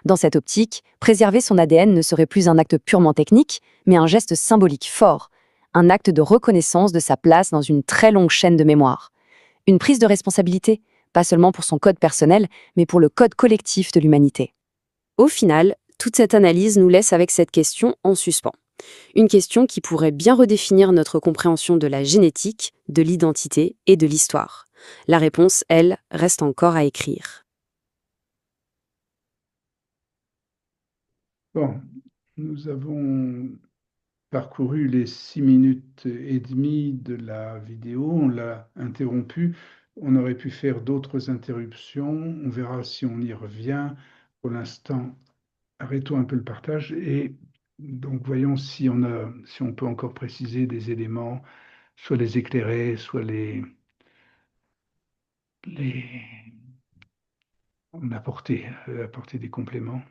Dans cette optique, préserver son ADN ne serait plus un acte purement technique, mais un geste symbolique fort, un acte de reconnaissance de sa place dans une très longue chaîne de mémoire. Une prise de responsabilité, pas seulement pour son code personnel, mais pour le code collectif de l'humanité. Au final, toute cette analyse nous laisse avec cette question en suspens. Une question qui pourrait bien redéfinir notre compréhension de la génétique, de l'identité et de l'histoire. La réponse, elle, reste encore à écrire. Bon, nous avons parcouru les 6 minutes et demie de la vidéo, on l'a interrompu. On aurait pu faire d'autres interruptions. On verra si on y revient. Pour l'instant, arrêtons un peu le partage et donc voyons si on peut encore préciser des éléments, soit les éclairer, soit les apporter des compléments.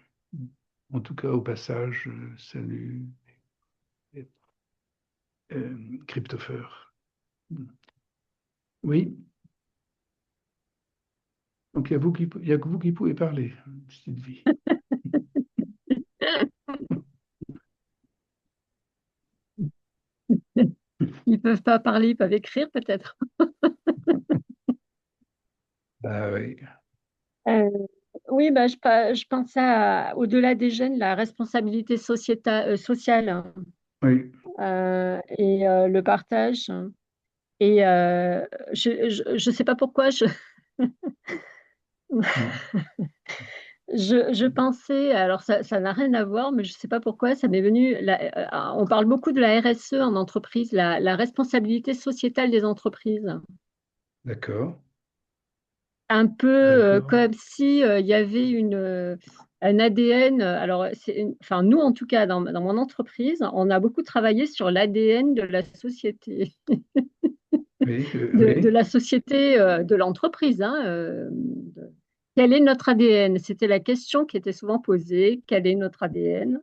En tout cas, au passage, salut, Cryptopher. Oui, donc il y a que vous qui pouvez parler, Sylvie. Ils peuvent pas parler, ils peuvent écrire peut-être. Bah oui, Euh, oui, bah, je pensais au-delà des gènes, la responsabilité sociale oui. et le partage. Et je sais pas pourquoi, Mm. je pensais, alors ça n'a rien à voir, mais je sais pas pourquoi, ça m'est venu, on parle beaucoup de la RSE en entreprise, la responsabilité sociétale des entreprises. D'accord, Un peu d'accord. comme si il y avait un ADN. Alors, enfin, nous, en tout cas, dans mon entreprise, on a beaucoup travaillé sur l'ADN de la société, Oui, de oui. la société, de l'entreprise. Hein, quel est notre ADN? C'était la question qui était souvent posée. Quel est notre ADN?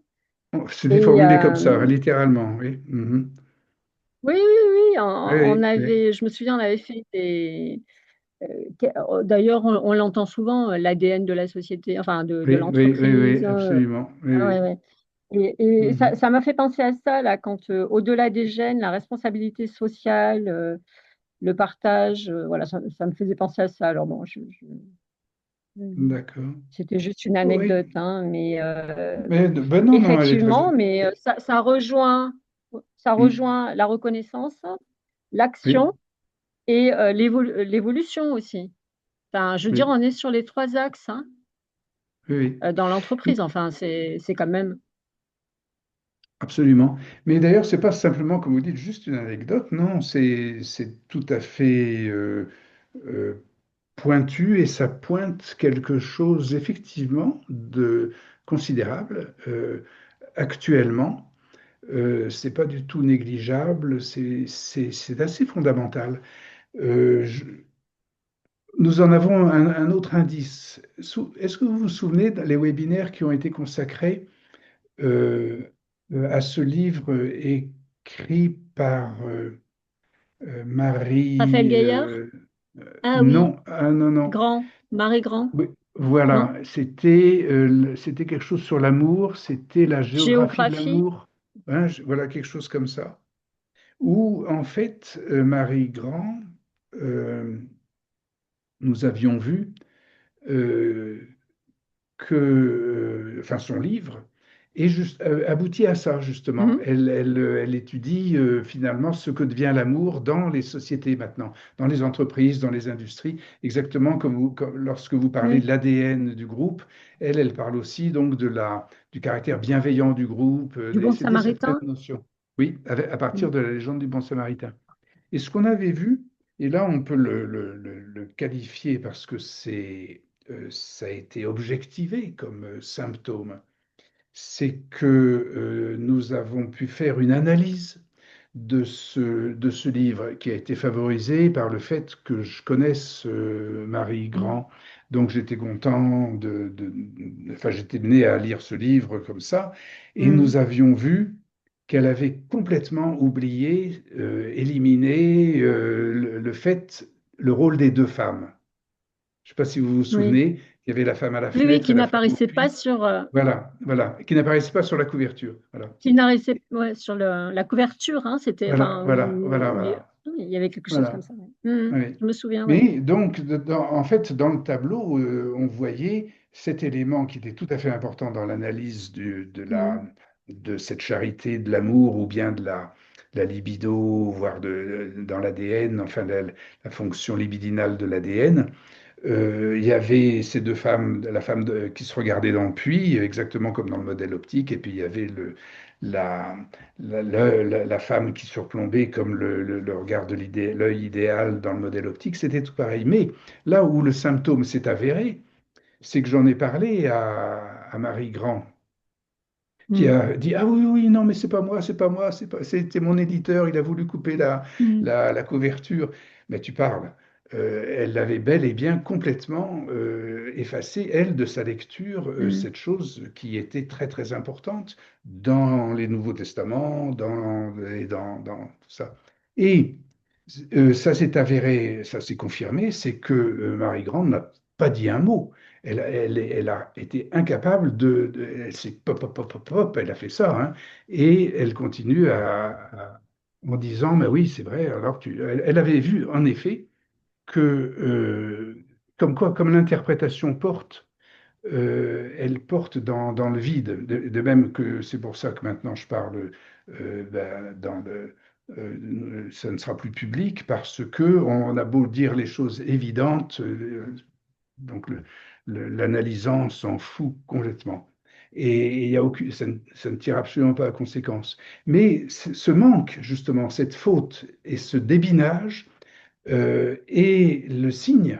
Oh, c'était Et formulé comme ça, littéralement, oui. Mhm. oui, oui, oui, Oui, on oui, oui. avait, je me souviens, on avait fait des. D'ailleurs, on l'entend souvent, l'ADN de la société, enfin de Oui, oui, oui, oui, l'entreprise. absolument. Oui, Ah ouais, oui. ouais. Et Mhm. ça m'a fait penser à ça, là, quand au-delà des gènes, la responsabilité sociale, le partage, voilà, ça me faisait penser à ça. Alors bon, D'accord. c'était juste une Oui. anecdote, hein, mais Mais ben non, non, elle est très... effectivement, mais ça Mm. rejoint la reconnaissance, Oui, l'action et l'évolution aussi. Enfin, je veux dire, oui, on est sur les trois axes, hein, oui, dans oui. l'entreprise. Enfin, c'est quand même. Absolument. Mais d'ailleurs, c'est pas simplement, comme vous dites, juste une anecdote. Non, c'est tout à fait euh, pointu et ça pointe quelque chose effectivement de considérable actuellement. C'est pas du tout négligeable. C'est assez fondamental. Euh, je- Nous en avons un autre indice. Est-ce que vous vous souvenez des webinaires qui ont été consacrés euh, à ce livre écrit par Raphaël Marie. Gaillard? Ah oui, Non, ah, non, non. Grand, Marie Grand, Oui, non? voilà, c'était quelque chose sur l'amour, c'était la géographie de Géographie? l'amour, hein, voilà quelque chose comme ça. Où en fait, Marie Grand, euh, nous avions vu euh, enfin son livre, aboutit à ça justement. Mhm. Elle étudie finalement ce que devient l'amour dans les sociétés maintenant, dans les entreprises, dans les industries, exactement lorsque vous parlez de Oui, l'ADN du groupe, elle parle aussi donc du caractère bienveillant du groupe, du et Bon c'était cette même Samaritain? notion. Oui, à partir Mm. de la légende du bon Samaritain. Et ce qu'on avait vu, et là on peut le qualifier parce que ça a été objectivé comme symptôme, c'est que nous avons pu faire une analyse de ce livre qui a été favorisé par le fait que je connaisse Marie Mm. Grand. Donc j'étais content enfin j'étais mené à lire ce livre comme ça, et nous Mm. avions vu qu'elle avait complètement oublié, éliminé le rôle des deux femmes. Je ne sais pas si vous vous Oui. souvenez, il y avait la femme à la Oui, oui, fenêtre et la femme au pas puits. sur, Voilà, voilà, qui n'apparaissait pas sur la couverture. Voilà, qui n'apparaissait ouais, sur la couverture, hein, c'était, voilà, enfin, voilà, voilà, il y avait quelque chose comme voilà. ça. Ouais. Mm. Oui. Je me souviens, oui. Mais donc, en fait, dans le tableau, on voyait cet élément qui était tout à fait important dans l'analyse Mm. de cette charité, de l'amour ou bien de la libido, voire dans l'ADN, enfin la fonction libidinale de l'ADN. Il y avait ces deux femmes, la femme qui se regardait dans le puits, exactement comme dans le modèle optique, et puis il y avait la, la femme qui surplombait comme le regard de l'œil idéal dans le modèle optique, c'était tout pareil. Mais là où le symptôme s'est avéré, c'est que j'en ai parlé à Marie Grand, qui Mm. a dit, ah oui, oui, non, mais c'est pas moi, c'est pas moi, c'était mon éditeur, il a voulu couper Mm. la couverture. Mais tu parles. Elle l'avait bel et bien complètement effacé, elle, de sa lecture, Mm. cette chose qui était très, très importante dans les Nouveaux Testaments, dans tout ça. Et ça s'est avéré, ça s'est confirmé, c'est que Marie Grande n'a pas dit un mot. Elle a été incapable elle s'est pop, pop, pop, pop, pop, elle a fait ça, hein, et elle continue en disant, mais oui, c'est vrai, alors elle avait vu en effet que, comme quoi, comme l'interprétation porte, elle porte dans le vide, de même que c'est pour ça que maintenant je parle ça ne sera plus public, parce que on a beau dire les choses évidentes, donc l'analysant s'en fout complètement. Et il y a aucune, ça ne tire absolument pas à conséquence. Mais ce manque, justement, cette faute et ce débinage est le signe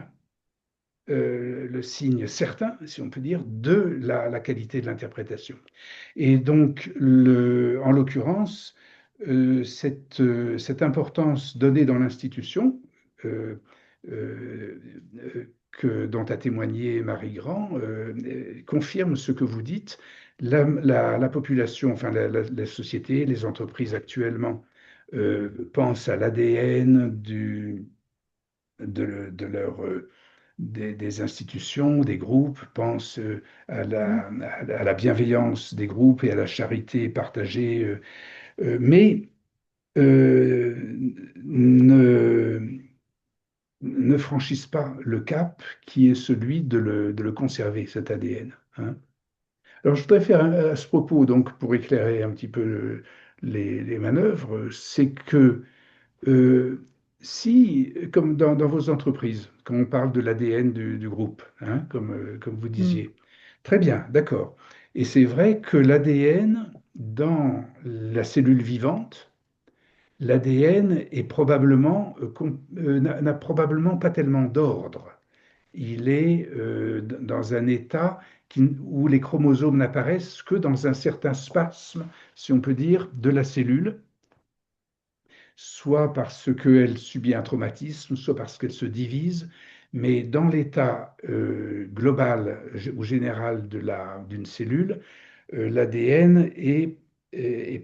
certain, si on peut dire, de la qualité de l'interprétation. Et donc, en l'occurrence, cette importance donnée dans l'institution, euh, euh, dont a témoigné Marie Grand, confirme ce que vous dites. La population, enfin la société, les entreprises actuellement pensent à l'ADN de leur des institutions, des groupes, pensent Mm. à la bienveillance des groupes et à la charité partagée, mais euh, ne, ne franchissent pas le cap qui est celui de le conserver, cet ADN. Hein. Alors, je voudrais faire à ce propos, donc, pour éclairer un petit peu les manœuvres, c'est que euh, si, comme dans vos entreprises, quand on parle de l'ADN du groupe, hein, comme vous Mm. disiez, très bien, d'accord. Et c'est vrai que l'ADN, dans la cellule vivante, l'ADN est probablement, n'a probablement pas tellement d'ordre. Il est dans un état où les chromosomes n'apparaissent que dans un certain spasme, si on peut dire, de la cellule, soit parce qu'elle subit un traumatisme, soit parce qu'elle se divise, mais dans l'état global ou général d'une cellule, l'ADN est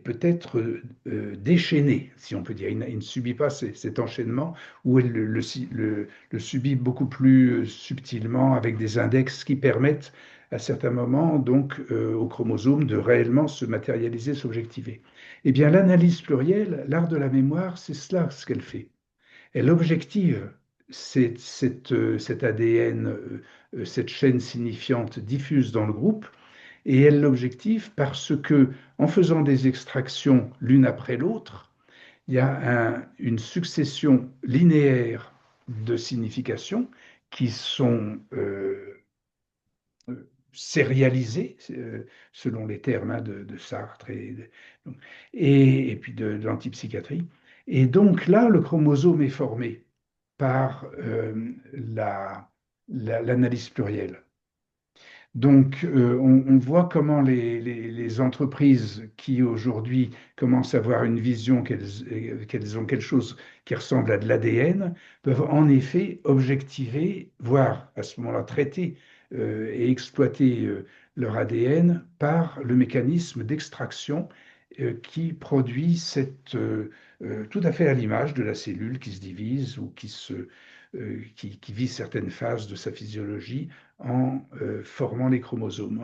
peut-être déchaîné, si on peut dire. Il ne subit pas cet enchaînement où elle le subit beaucoup plus subtilement avec des index qui permettent à certains moments donc aux chromosomes de réellement se matérialiser, s'objectiver. Eh bien, l'analyse plurielle, l'art de la mémoire, c'est cela ce qu'elle fait. Elle objective cet ADN, cette chaîne signifiante diffuse dans le groupe, et elle l'objective parce que, en faisant des extractions l'une après l'autre, il y a une succession linéaire de significations qui sont sérialisées, selon les termes hein, de Sartre et puis de l'antipsychiatrie. Et donc là, le chromosome est formé par l'analyse plurielle. Donc, on voit comment les entreprises qui aujourd'hui commencent à avoir une vision qu'elles ont quelque chose qui ressemble à de l'ADN, peuvent en effet objectiver, voire à ce moment-là traiter et exploiter leur ADN par le mécanisme d'extraction qui produit tout à fait à l'image de la cellule qui se divise ou qui vit certaines phases de sa physiologie en formant les chromosomes.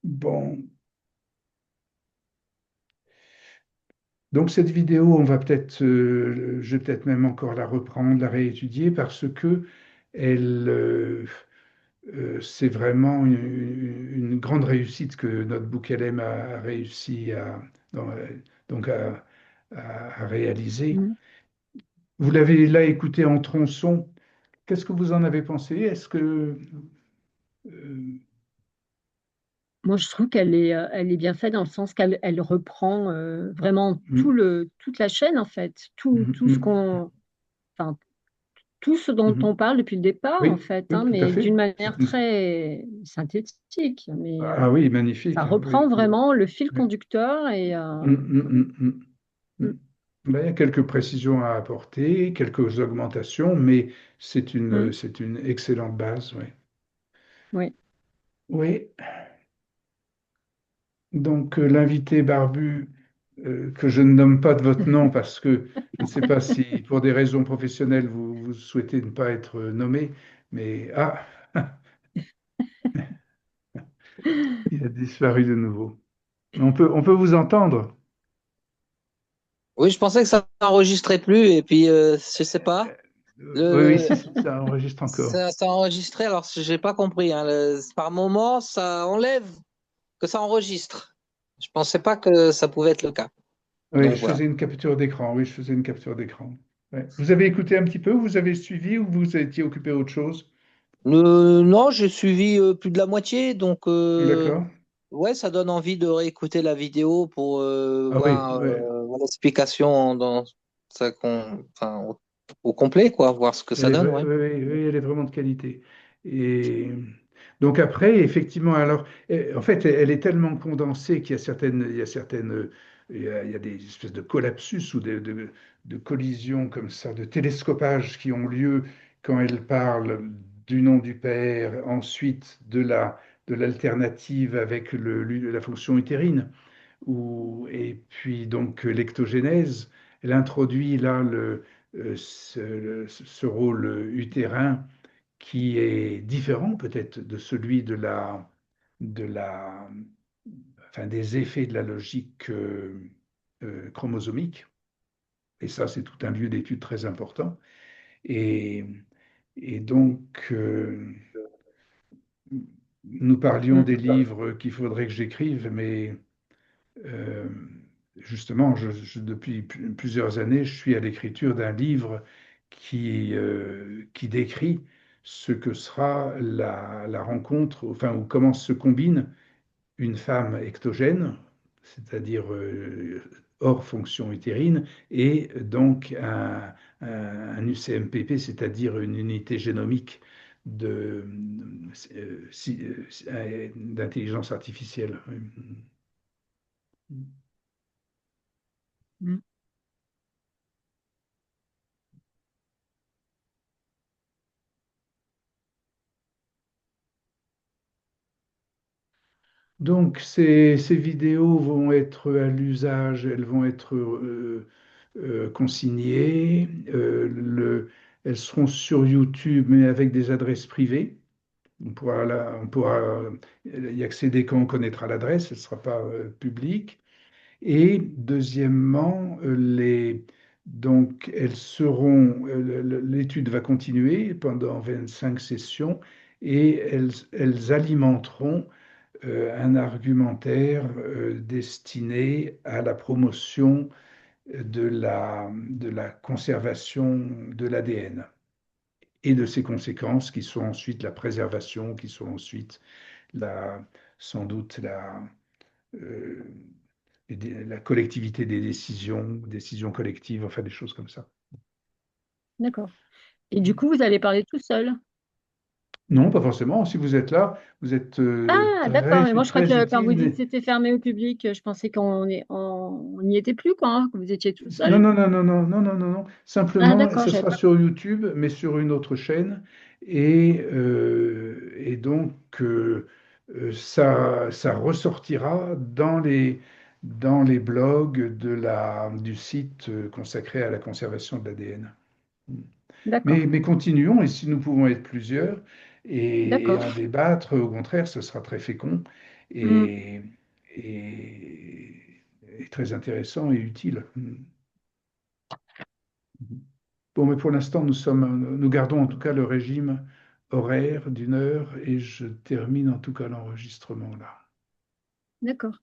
Bon, donc cette vidéo, je vais peut-être même encore la reprendre, la réétudier parce que elle, c'est vraiment une grande réussite que notre Bouquelem a réussi donc à réaliser. Mm. Vous l'avez là écouté en tronçon. Qu'est-ce que vous en avez pensé? Est-ce que euh, Moi, je trouve elle est bien faite dans le sens qu'elle reprend vraiment mm, toute la chaîne, en fait, mm, mm, enfin, tout ce dont mm, on parle depuis le départ, en oui, fait, oui, hein, tout à mais fait. d'une C'est manière une- très synthétique. Mais Ah oui, ça magnifique. Hein, reprend oui, oui, vraiment le fil oui. conducteur Mm, mm, mm, mm, mm, mm. Ben, il y a quelques précisions à apporter, quelques augmentations, mais mm, c'est une excellente base. Oui. oui. Oui. Donc, l'invité barbu, que je ne nomme pas de votre nom parce que je ne sais pas si, pour des raisons professionnelles, vous souhaitez ne pas être nommé, mais ah, Il a disparu de nouveau. On peut vous entendre. Oui, je pensais que ça n'enregistrait plus et puis je sais pas. Oui, oui, Le, si, si, ça enregistre encore. ça a enregistré, alors j'ai pas compris. Hein. Par moment, ça enlève que ça enregistre. Je pensais pas que ça pouvait être le cas. Oui, Donc je voilà. faisais une capture d'écran. Oui, je faisais une capture d'écran. Ouais. Vous avez écouté un petit peu, vous avez suivi ou vous étiez occupé à autre chose? Non, j'ai suivi plus de la moitié, donc D'accord. ouais, ça donne envie de réécouter la vidéo pour Ah oui, voir oui. l'explication dans enfin, au complet, quoi, voir ce que ça donne, ouais. Oui, oui, oui, elle est vraiment de qualité. Et donc après, effectivement, alors, en fait, elle est tellement condensée qu'il y a des espèces de collapsus ou de collisions comme ça, de télescopage qui ont lieu quand elle parle du nom du Père, ensuite de l'alternative avec la fonction utérine et puis donc l'ectogénèse, elle introduit là ce rôle utérin qui est différent peut-être de celui de la, enfin, des effets de la logique chromosomique. Et ça, c'est tout un lieu d'étude très important. Et, et donc, nous parlions Mm. des livres qu'il faudrait que j'écrive, mais Euh, justement, depuis plusieurs années, je suis à l'écriture d'un livre qui décrit ce que sera la rencontre, enfin, ou comment se combine une femme ectogène, c'est-à-dire hors fonction utérine, et donc un UCMPP, c'est-à-dire une unité génomique d'intelligence artificielle. Mm. Donc, ces vidéos vont être à l'usage, elles vont être consignées. Elles seront sur YouTube, mais avec des adresses privées. On pourra y accéder quand on connaîtra l'adresse, elle ne sera pas publique. Et deuxièmement, donc l'étude va continuer pendant 25 sessions et elles alimenteront un argumentaire destiné à la promotion de la conservation de l'ADN et de ses conséquences qui sont ensuite la préservation, qui sont ensuite la, sans doute euh, la collectivité des décisions collectives, enfin des choses comme ça. D'accord. Et du coup, vous allez parler tout seul. Non, pas forcément. Si vous êtes là, vous êtes Ah, d'accord. Et moi, je crois très que quand vous dites utile. que c'était fermé au public, je pensais on n'y était plus, quoi, hein, que vous étiez tout Non, seul. non, non, non, non, non, non, non, non. Ah, Simplement, d'accord, ce j'avais sera pas sur compris. YouTube, mais sur une autre chaîne. Et donc, ça ressortira dans les blogs du site consacré à la conservation de l'ADN. D'accord, Mais continuons, et si nous pouvons être plusieurs et d'accord. en débattre, au contraire, ce sera très fécond Mm. et, et très intéressant et utile. Bon, mais pour l'instant, nous gardons en tout cas le régime horaire d'1 heure et je termine en tout cas l'enregistrement là. D'accord.